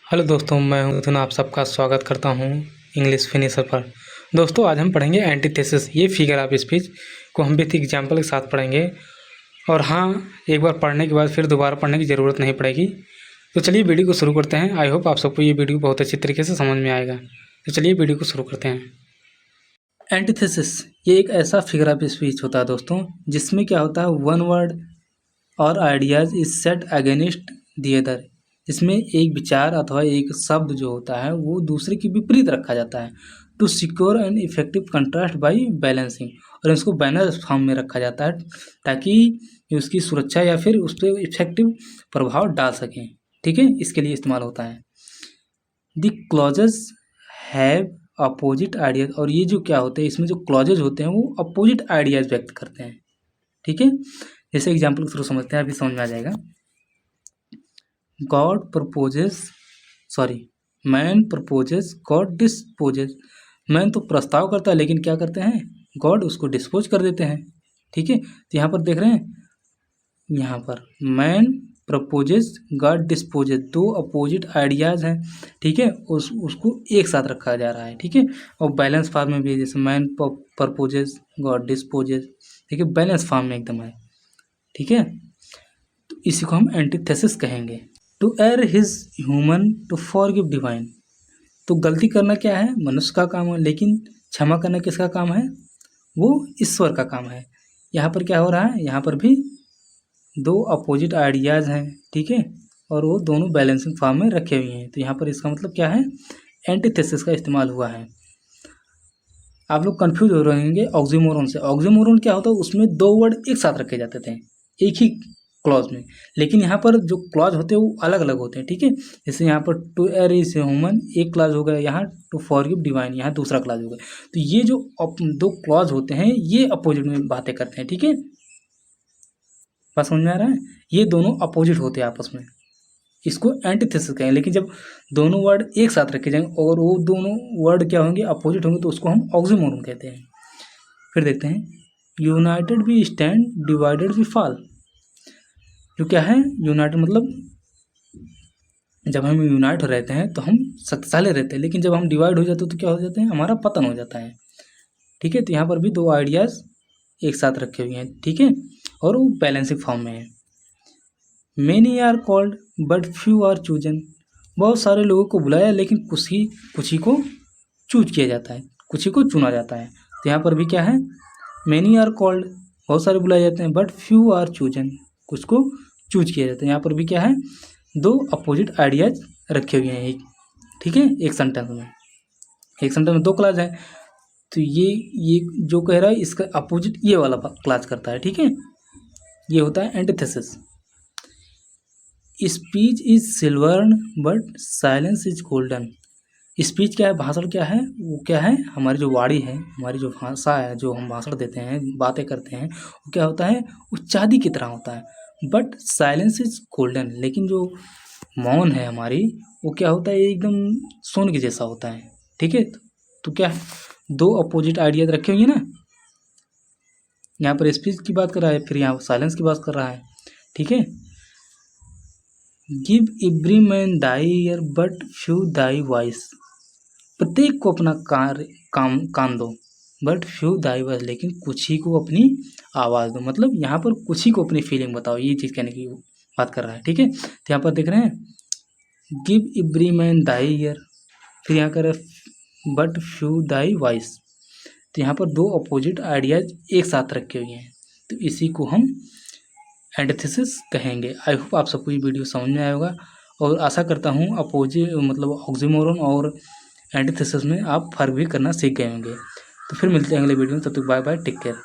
Hello दोस्तों, मैं हूं मिथुन। आप सबका स्वागत करता हूं इंग्लिश फिनिशर पर। दोस्तों, आज हम पढ़ेंगे एंटीथेसिस। ये फिगर ऑफ स्पीच को हम विथ एग्जाम्पल के साथ पढ़ेंगे। और हाँ, एक बार पढ़ने के बाद फिर दोबारा पढ़ने की ज़रूरत नहीं पड़ेगी। तो चलिए वीडियो को शुरू करते हैं। आई होप आप सबको ये वीडियो बहुत अच्छी तरीके से समझ में आएगा। तो चलिए वीडियो को शुरू करते हैं। एंटीथेसिस ये एक ऐसा फिगर ऑफ स्पीच होता है दोस्तों, जिसमें क्या होता है, वन वर्ड और ideas is set against the other. इसमें एक विचार अथवा एक शब्द जो होता है वो दूसरे के विपरीत रखा जाता है to secure and effective contrast by balancing. और इसको बैनर फॉर्म में रखा जाता है ताकि उसकी सुरक्षा या फिर उस पर इफेक्टिव प्रभाव डाल सकें। ठीक है, इसके लिए इस्तेमाल होता है। The clauses have opposite ideas. और ये जो क्या होते हैं, इसमें जो क्लॉजेज होते हैं वो अपोजिट आइडियाज व्यक्त करते हैं। ठीक है, जैसे एग्जाम्पल के थ्रू समझते हैं, अभी समझ में आ जाएगा। Man proposes, God disposes. Man तो प्रस्ताव करता है, लेकिन क्या करते हैं, गॉड उसको डिस्पोज कर देते हैं। ठीक है, तो यहाँ पर देख रहे हैं, यहाँ पर मैन प्रपोजेस, गॉड डिस्पोजेस, दो अपोजिट आइडियाज हैं। ठीक है, उसको एक साथ रखा जा रहा है। ठीक है, और बैलेंस फॉर्म में भी है, जैसे मैन प्रपोजेस, गॉड डिस्पोजेस। ठीक है, बैलेंस फॉर्म में एकदम है। ठीक है, तो इसी को हम एंटीथेसिस कहेंगे। To err is human to forgive divine. तो गलती करना क्या है, मनुष्य का काम है, लेकिन क्षमा करना किसका काम है, वो ईश्वर का काम है। यहाँ पर क्या हो रहा है, यहाँ पर भी दो अपोजिट आइडियाज़ हैं। ठीक है, और वो दोनों बैलेंसिंग फॉर्म में रखे हुए हैं। तो यहाँ पर इसका मतलब क्या है, एंटीथेसिस का इस्तेमाल हुआ है। आप लोग कंफ्यूज हो रहेंगे ऑक्सीमोरन से। ऑक्सीमोरन क्या होता है, उसमें दो वर्ड एक साथ रखे जाते थे एक ही क्लॉज में, लेकिन यहाँ पर जो क्लॉज होते हैं वो अलग अलग होते हैं। ठीक है, जैसे यहाँ पर टू एयर इज ह्यूमन एक क्लॉज हो गया, यहाँ टू फॉरगिव डिवाइन यहाँ दूसरा क्लॉज हो गया। तो ये जो दो क्लॉज होते हैं ये अपोजिट में बातें करते हैं। ठीक है, बात समझ में आ रहा है, ये दोनों अपोजिट होते हैं आपस में, इसको एंटीथेसिस कहेंगे। लेकिन जब दोनों वर्ड एक साथ रखे जाएंगे और वो दोनों वर्ड क्या होंगे, अपोजिट होंगे, तो उसको हम ऑक्सीमोरन कहते हैं। फिर देखते हैं, united we stand, divided we fall. जो क्या है, यूनाइटेड मतलब जब हम यूनाइट रहते हैं तो हम शक्तिशाली रहते हैं, लेकिन जब हम डिवाइड हो जाते हैं तो क्या हो जाते हैं, हमारा पतन हो जाता है। ठीक है, तो यहाँ पर भी दो आइडियाज़ एक साथ रखे हुए हैं। ठीक है, और वो बैलेंसिंग फॉर्म में है। Many are called but few are chosen. बहुत सारे लोगों को बुलाया, लेकिन कुछ ही को चूज किया जाता है, कुछ ही को चुना जाता है। तो यहाँ पर भी क्या है, मेनी आर कॉल्ड, बहुत सारे बुलाए जाते हैं, बट फ्यू आर चूजन, कुछ को चूज किया जाता है। यहाँ पर भी क्या है, दो अपोजिट आइडियाज रखे हुए हैं एक। ठीक है, एक सेंटेंस में दो क्लास है। तो ये जो कह रहा है इसका अपोजिट ये वाला क्लास करता है। ठीक है, ये होता है antithesis. Speech is silvern but silence is golden. Speech क्या है, भाषण क्या है, वो क्या है, हमारी जो वाणी है, हमारी जो भाषा है, जो हम भाषण देते हैं, बातें करते हैं, वो क्या होता है, वो चांदी की तरह होता है। But silence is golden. लेकिन जो मौन है हमारी, वो क्या होता है, एकदम सोने के जैसा होता है। ठीक है, तो क्या है, दो अपोजिट आइडियाज रखे हुए हैं ना। यहाँ पर स्पीच की बात कर रहा है, फिर यहाँ साइलेंस की बात कर रहा है। ठीक है, give every man thy year but few thy voice. प्रत्येक को अपना कान दो, बट फ्यू दाई वॉइस, लेकिन कुछ ही को अपनी आवाज़ दो। मतलब यहाँ पर कुछ ही को अपनी फीलिंग बताओ, ये चीज़ कहने की बात कर रहा है। ठीक है, तो यहाँ पर देख रहे हैं, give every man thy year, फिर यहाँ कर बट फ्यू दाई वॉइस। तो यहाँ पर दो अपोजिट आइडियाज एक साथ रखे हुए हैं, तो इसी को हम एंटीथेसिस कहेंगे। आई होप आप सबको ये वीडियो समझ में आया होगा, और आशा करता हूँ अपोजिट मतलब ऑक्सीमोरन और एंटीथेसिस में आप फर्क भी करना सीख गए होंगे। तो फिर मिलते हैं अगले वीडियो में, तब तक बाय बाय, टेक केयर।